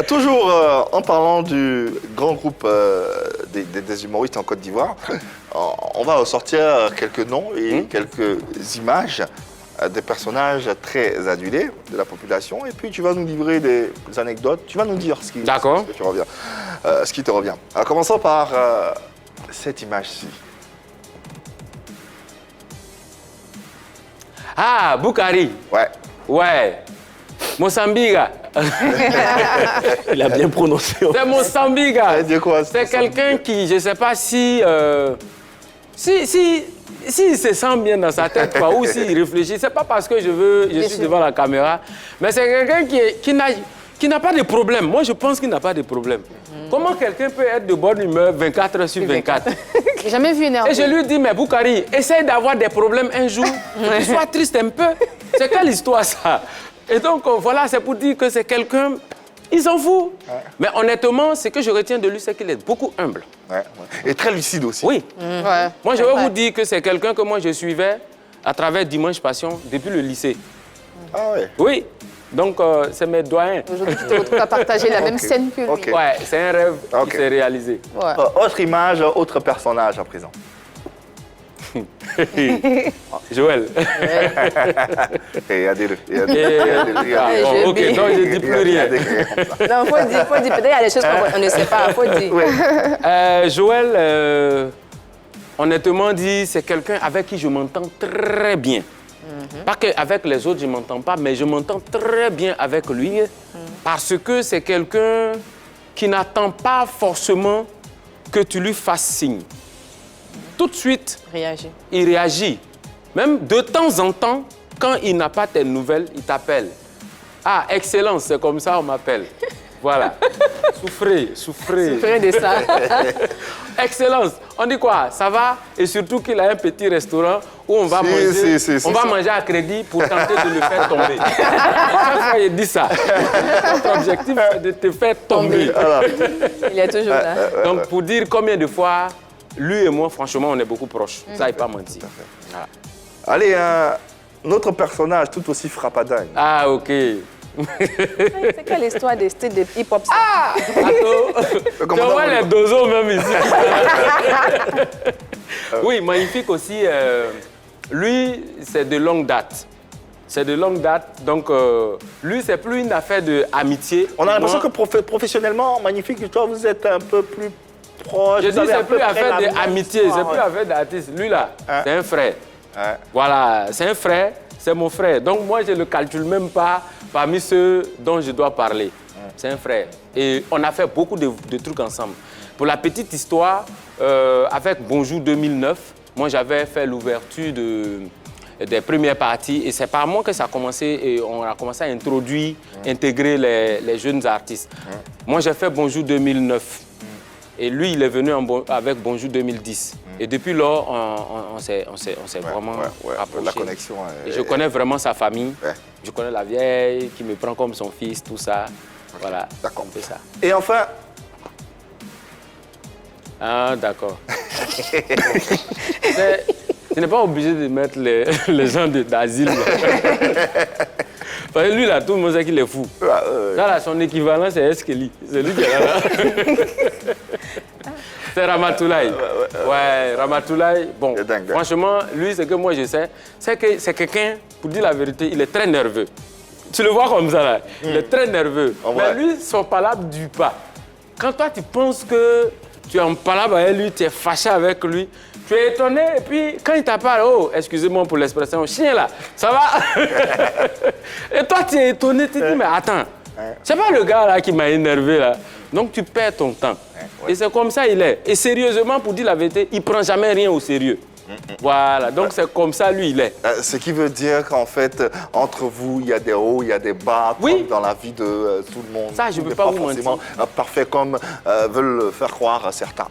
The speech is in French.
Toujours en parlant du grand groupe des humoristes en Côte d'Ivoire, on va sortir quelques noms et quelques images des personnages très adulés de la population. Et puis tu vas nous livrer des anecdotes, tu vas nous dire ce qui te revient. Alors, commençons par cette image-ci. Ah, Boukari. Ouais. Ouais. Moçambiga. Il a bien prononcé. C'est Moçambiga. C'est quelqu'un qui, je ne sais pas si il se sent bien dans sa tête quoi, ou s'il réfléchit. Ce n'est pas parce que je suis devant la caméra, mais c'est quelqu'un qui n'a pas de problème. Moi, je pense qu'il n'a pas de problème. Comment quelqu'un peut être de bonne humeur 24 heures sur 24? J'ai jamais vu énervé. Et je lui dis, mais Boukari, essaye d'avoir des problèmes un jour, que tu sois triste un peu. C'est quelle histoire ça? Et donc, voilà, c'est pour dire que c'est quelqu'un, il s'en fout. Ouais. Mais honnêtement, ce que je retiens de lui, c'est qu'il est beaucoup humble. Ouais, ouais. Et très lucide aussi. Oui. Ouais. Moi, je vais vous dire que c'est quelqu'un que moi, je suivais à travers Dimanche Passion depuis le lycée. Ah ouais? Oui. Donc, c'est mes doyens. Aujourd'hui, tu te retrouves à partager la même scène que lui. Okay. Ouais, c'est un rêve qui s'est réalisé. Ouais. Autre image, autre personnage à présent. Joël. Regardez-le. Ok, donc je ne dis plus rien. Non, faut dire. Peut-être qu'il y a des choses qu'on ne sait pas. Faut dire. Ouais. Joël, honnêtement dit, c'est quelqu'un avec qui je m'entends très bien. Pas qu'avec les autres, je ne m'entends pas, mais je m'entends très bien avec lui parce que c'est quelqu'un qui n'attend pas forcément que tu lui fasses signe. Tout de suite, il réagit. Même de temps en temps, quand il n'a pas tes nouvelles, il t'appelle. Ah, Excellence, c'est comme ça on m'appelle. Voilà. Souffrez. Souffrez de ça. Excellence, on dit quoi? Ça va? Et surtout qu'il a un petit restaurant où on va manger à crédit pour tenter de le faire tomber. Chaque fois, il dit ça. Notre objectif, c'est de te faire tomber. Il est toujours là. Donc, pour dire combien de fois, lui et moi, franchement, on est beaucoup proches. Ça, il n'est pas menti. Voilà. Allez, un autre personnage tout aussi frappadingue. Ah, OK. C'est quelle histoire des styles de hip-hop? Ah! Tu vois les dozos même ici. Oui, magnifique aussi. Lui, c'est de longue date. C'est de longue date. Donc, lui, c'est plus une affaire d'amitié. On a l'impression que professionnellement, magnifique, toi, vous êtes un peu plus proche. Je dis, c'est plus affaire d'amitié, c'est plus affaire d'artiste. Lui, là, c'est un frère. Voilà, c'est un frère, c'est mon frère. Donc, moi, je ne le calcule même pas parmi ceux dont je dois parler. C'est un frère. Et on a fait beaucoup de trucs ensemble. Pour la petite histoire, avec Bonjour 2009, moi, j'avais fait l'ouverture des premières parties. Et c'est par moi que ça a commencé. Et on a commencé à introduire, intégrer les jeunes artistes. Moi, j'ai fait Bonjour 2009. Et lui, il est venu avec Bonjour 2010. Et depuis lors, on s'est vraiment rapprochés. La connexion. Et je connais vraiment sa famille. Je connais la vieille qui me prend comme son fils, tout ça. Voilà. D'accord. C'est ça. Et enfin... Ah, d'accord. Tu n'es pas obligé de mettre les gens d'asile. Parce que lui, là, tout le monde sait qu'il est fou. Là, son équivalent, c'est Eskeli. C'est lui qui est là. C'est Ramatoulaye. Ouais, Ramatoulaye. Bon, franchement, lui, ce que moi je sais, c'est que c'est quelqu'un, pour dire la vérité, il est très nerveux. Tu le vois comme ça, là. Il est très nerveux. Mais lui, son palabre ne dure pas. Quand toi, tu penses que tu es en palabre avec lui, tu es fâché avec lui, tu es étonné, et puis quand il t'appelle, oh, excusez-moi pour l'expression, chien là, ça va? Et toi, tu es étonné, tu te dis, mais attends, c'est pas le gars là qui m'a énervé là. Donc tu perds ton temps. Et c'est comme ça il est. Et sérieusement, pour dire la vérité, il prend jamais rien au sérieux. Voilà, donc c'est comme ça lui il est. Ce qui veut dire qu'en fait, entre vous, il y a des hauts, il y a des bas, comme dans la vie de tout le monde. Ça, je ne peux pas vous mentir. Parfait comme veulent le faire croire certains.